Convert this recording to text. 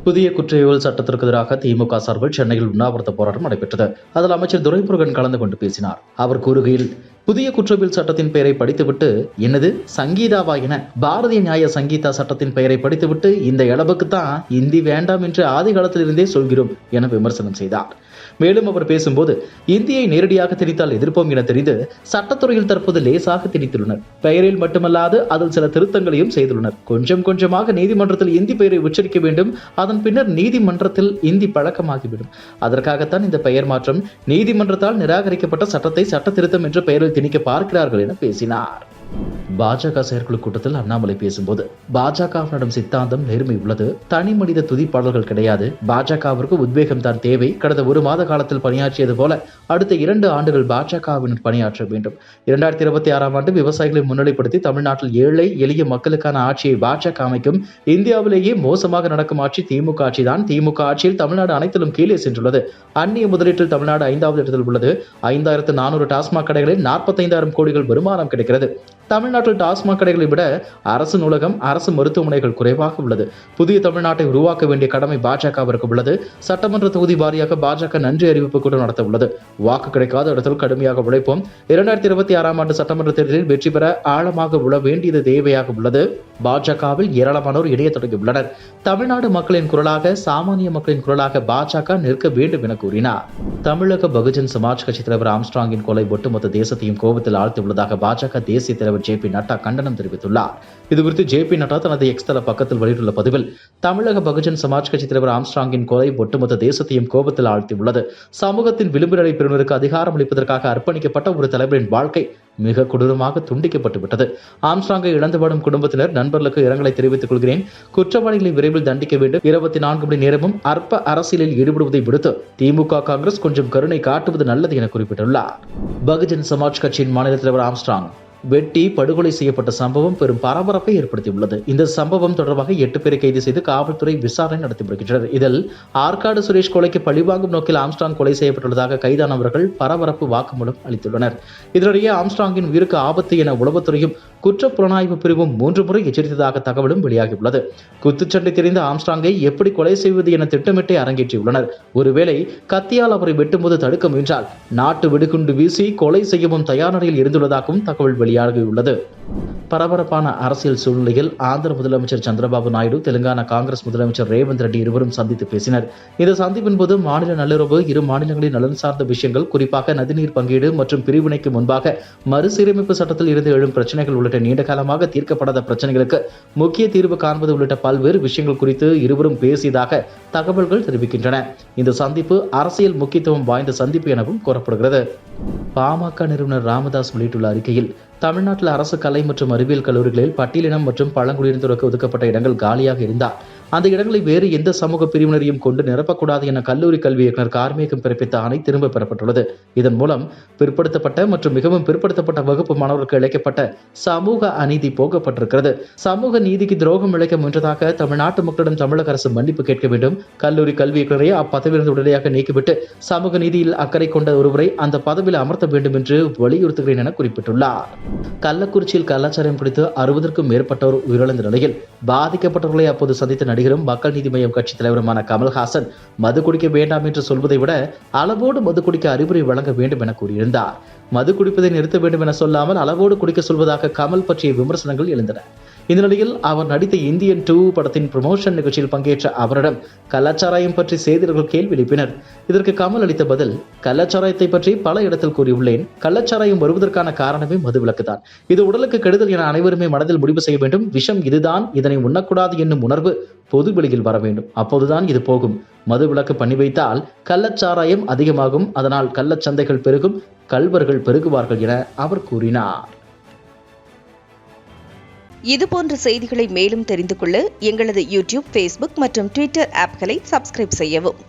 புதிய குற்றவியல் சட்டத்திற்கு எதிராக திமுக சார்பில் சென்னையில் உண்ணாவிரத போராட்டம் நடைபெற்றது. அதில் அமைச்சர் துரைமுருகன் கலந்து கொண்டு பேசினார். அவர் கூறுகையில், புதிய குற்றவியல் சட்டத்தின் பெயரை படித்துவிட்டு என்னது சங்கீதாவா என பாரதிய நியாய சங்கீதா சட்டத்தின் பெயரை படித்துவிட்டு இந்த அளவுக்கு தான் இந்தி வேண்டாம் என்று ஆதி காலத்திலிருந்தே சொல்கிறோம் என விமர்சனம் செய்தார். மேலும் அவர் பேசும்போது, இந்தியை நேரடியாக திணித்தால் எதிர்ப்போம் என தெரிந்து சட்டத்துறையில் தற்போது லேசாக திணித்துள்ளனர். பெயரில் மட்டுமல்லாது அதில் சில திருத்தங்களையும் செய்துள்ளனர். கொஞ்சம் கொஞ்சமாக நீதிமன்றத்தில் இந்தி பெயரை உச்சரிக்க வேண்டும். அதன் பின்னர் நீதிமன்றத்தில் இந்தி பழக்கமாகிவிடும். அதற்காகத்தான் இந்த பெயர் மாற்றம். நீதிமன்றத்தால் நிராகரிக்கப்பட்ட சட்டத்தை சட்ட திருத்தம் என்ற பெயரில் திணிக்க பார்க்கிறார்கள் என பேசினார். பாஜக செயற்குழு கூட்டத்தில் அண்ணாமலை பேசும்போது, பாஜகவிடம் சித்தாந்தம், நேர்மை உள்ளது. தனி மனித துதிப்பாடல்கள் கிடையாது. பாஜகவிற்கு உத்வேகம் தான் தேவை. கடந்த 1 மாத காலத்தில் பணியாற்றியது போல அடுத்த 2 ஆண்டுகள் பாஜகவினர் பணியாற்ற வேண்டும். 2026ஆம் ஆண்டு விவசாயிகளை முன்னிலைப்படுத்தி தமிழ்நாட்டில் ஏழை எளிய மக்களுக்கான ஆட்சியை பாஜக அமைக்கும். இந்தியாவிலேயே மோசமாக நடக்கும் ஆட்சி திமுக ஆட்சி தான். திமுக ஆட்சியில் தமிழ்நாடு அனைத்திலும் கீழே சென்றுள்ளது. அந்நிய முதலீட்டில் தமிழ்நாடு 5வது இடத்தில் உள்ளது. 5400 டாஸ்மாக் கடைகளில் 45,000 கோடிகள் வருமானம் கிடைக்கிறது. தமிழ்நாட்டில் டாஸ்மாக் கடைகளை விட அரசு நூலகம், அரசு மருத்துவமனைகள் குறைவாக உள்ளது. புதிய தமிழ்நாட்டை உருவாக்க வேண்டிய கடமை பாஜகவிற்கு உள்ளது. சட்டமன்ற தொகுதி வாரியாக பாஜக நன்றி அறிவிப்பு கூட்டம் நடத்த உள்ளது. வாக்கு கிடைக்காத இடத்தில் கடுமையாக உழைப்போம். 2026ஆம் ஆண்டு சட்டமன்ற தேர்தலில் வெற்றி பெற ஆழமாக உழ வேண்டியது தேவையாக உள்ளது. பாஜகவில் ஏராளமானோர் இணைய தொடங்கியுள்ளனர். தமிழ்நாடு மக்களின் குரலாக, சாமானிய மக்களின் குரலாக பாஜக நிற்க வேண்டும் என கூறினார். தமிழக பகுஜன் சமாஜ் கட்சி தலைவர் ஆம்ஸ்ட்ராங்கின் கொலை ஒட்டுமொத்த தேசத்தையும் கோபத்தில் ஆழ்த்தியுள்ளதாக பாஜக தேசிய தலைவர் ஜே.பி. நட்டா கண்டனம் தெரிவித்துள்ளார். இதுகுறித்து ஜே.பி. நட்டா தனது எக்ஸ் தள பக்கத்தில் வெளியிட்டுள்ள பதிவில், தமிழக பகுஜன் சமாஜ் கட்சி தலைவர் ஆம்ஸ்ட்ராங்கின் கொலை ஒட்டுமொத்த தேசத்தையும் கோபத்தில் ஆழ்த்தியுள்ளது. சமூகத்தின் விளிம்பு நிலை பிரிவினருக்கு அதிகாரம் அளிப்பதற்காக அர்ப்பணிக்கப்பட்ட ஒரு தலைவரின் வாழ்க்கை மிக கொடூரமாக துண்டிக்கப்பட்டு விட்டது. ஆம்ஸ்ட்ராங்கை இழந்து வாடும் குடும்பத்தினர், நண்பர்களுக்கு இரங்கலை தெரிவித்துக் கொள்கிறேன். குற்றவாளிகளை விரைவில் தண்டிக்க வேண்டும். 24 மணி நேரமும் அற்ப அரசியலில் ஈடுபடுவதை விடுத்து திமுக, காங்கிரஸ் கொஞ்சம் கருணை காட்டுவது நல்லது என குறிப்பிட்டுள்ளார். பகுஜன் சமாஜ் கட்சியின் மாநில தலைவர் ஆம்ஸ்ட்ராங் வெட்டி படுகொலை செய்யப்பட்ட சம்பவம் பெரும் பரபரப்பை ஏற்படுத்தியுள்ளது. இந்த சம்பவம் தொடர்பாக 8 பேரை கைது செய்து காவல்துறை விசாரணை நடத்தி வருகின்றனர். இதில் ஆற்காடு சுரேஷ் கொலைக்கு பழிவாங்கும் நோக்கில் ஆம்ஸ்ட்ராங் கொலை செய்யப்பட்டுள்ளதாக கைதானவர்கள் பரபரப்பு வாக்குமூலம் அளித்துள்ளனர். இதனிடையே ஆம்ஸ்ட்ராங்கின் உயிருக்கு ஆபத்து என உளவுத்துறையும் குற்றப்புலனாய்வு பிரிவும் 3 முறை எச்சரித்ததாக தகவலும் வெளியாகியுள்ளது. குத்துச்சண்டை தெரிந்த ஆம்ஸ்ட்ராங்கை எப்படி கொலை செய்வது என திட்டமிட்டே அரங்கேற்றியுள்ளனர். ஒருவேளை கத்தியால் அவரை வெட்டும்போது தடுக்க முயன்றால் நாட்டு வெடிகுண்டு வீசி கொலை செய்யவும் தயார் நிலையில் இருந்துள்ளதாகவும் தகவல் வெளியாகியுள்ளது. பரபரப்பான அரசியல் சூழ்நிலையில் ஆந்திர முதலமைச்சர் சந்திரபாபு நாயுடு, தெலுங்கானா காங்கிரஸ் முதலமைச்சர் ரேவந்த் ரெட்டி இருவரும் சந்தித்து பேசினர். இந்த சந்திப்பின் போது மாநில நல்லுறவு, இரு மாநிலங்களின் நலன் சார்ந்த விஷயங்கள், குறிப்பாக நதிநீர் பங்கீடு மற்றும் பிரிவினைக்கு முன்பாக மறுசீரமைப்பு சட்டத்தில் இருந்து எழும் பிரச்சனைகள் உள்ளிட்ட நீண்ட காலமாக தீர்க்கப்படாத பிரச்சனைகளுக்கு முக்கிய தீர்வு காண்பது உள்ளிட்ட பல்வேறு விஷயங்கள் குறித்து இருவரும் பேசியதாக தகவல்கள் தெரிவிக்கின்றன. இந்த சந்திப்பு அரசியல் முக்கியத்துவம் வாய்ந்த சந்திப்பு எனவும் கூறப்படுகிறது. பாமக நிறுவனர் ராமதாஸ் வெளியிட்டுள்ள அறிக்கையில், தமிழ்நாட்டில் அரசு கலை மற்றும் அறிவியல் கல்லூரிகளில் பட்டியலினம் மற்றும் பழங்குடியினருக்கு ஒதுக்கப்பட்ட இடங்கள் காலியாக இருந்தால் அந்த இடங்களை வேறு எந்த சமூக பிரிவினரையும் கொண்டு நிரப்பக்கூடாது என கல்லூரி கல்வி இயக்குநர் கார்மேகம் பிறப்பித்த ஆணை திரும்ப பெறப்பட்டுள்ளது. இதன் மூலம் பிற்படுத்தப்பட்ட மற்றும் மிகவும் பிற்படுத்தப்பட்ட வகுப்பு மாணவர்களுக்கு இழைக்கப்பட்ட சமூக அநீதி போகப்பட்டிருக்கிறது. சமூக நீதிக்கு துரோகம் இழைக்க முயன்றதாக தமிழ்நாட்டு மக்களிடம் தமிழக அரசு மன்னிப்பு கேட்க வேண்டும். கல்லூரி கல்வி இயக்குநரை அப்பதவியிலிருந்து உடனடியாக நீக்கிவிட்டு சமூக நீதியில் அக்கறை கொண்ட ஒருவரை அந்த பதவியில் அமர்த்த வேண்டும் என்று வலியுறுத்துகிறேன் என குறிப்பிட்டுள்ளார். கள்ளக்குறிச்சியில் கலாச்சாரம் குறித்து 60க்கும் மேற்பட்டோர் உயிரிழந்த நிலையில் பாதிக்கப்பட்டவர்களை அப்போது சந்தித்த நடிகரும் மக்கள் நீதி மய்யம் கட்சி தலைவருமான கமல்ஹாசன், மது குடிக்க வேண்டாம் என்று சொல்வதை விட அளவோடு மது குடிக்க அறிவுரை வழங்க வேண்டும் என கூறியிருந்தார். மது குடிப்பதை நிறுத்த வேண்டும் என சொல்லாமல் அளவோடு குடிக்க சொல்வதாக கமல் பற்றிய விமர்சனங்கள் எழுந்தன. இந்த நிலையில் அவர் நடித்த இந்தியன் 2 படத்தின் ப்ரமோஷன் நிகழ்ச்சியில் பங்கேற்ற அவரிடம் கள்ளச்சாராயம் பற்றி செய்தியாளர்கள் கேள்வி எழுப்பினர். இதற்கு கமல் அளித்த பதில், கள்ளச்சாராயத்தை பற்றி பல இடத்தில் கூறியுள்ளேன். கள்ளச்சாராயம் வருவதற்கான காரணமே மதுவிலக்குதான். இது உடலுக்கு கெடுதல் என அனைவருமே மனதில் முடிவு செய்ய வேண்டும். விஷம் இதுதான், இதனை உண்ணக்கூடாது என்னும் உணர்வு பொது வெளியில் வர வேண்டும். அப்போதுதான் இது போகும். மது விலக்கு பண்ணி வைத்தால் கள்ளச்சாராயம் அதிகமாகும். அதனால் கள்ளச்சந்தைகள் பெருகும், கள்வர்கள் பெருகுவார்கள் என அவர் கூறினார். இதுபோன்ற செய்திகளை மேலும் தெரிந்து கொள்ள எங்களது யூடியூப், ஃபேஸ்புக் மற்றும் ட்விட்டர் ஆப்களை சப்ஸ்கிரைப் செய்யவும்.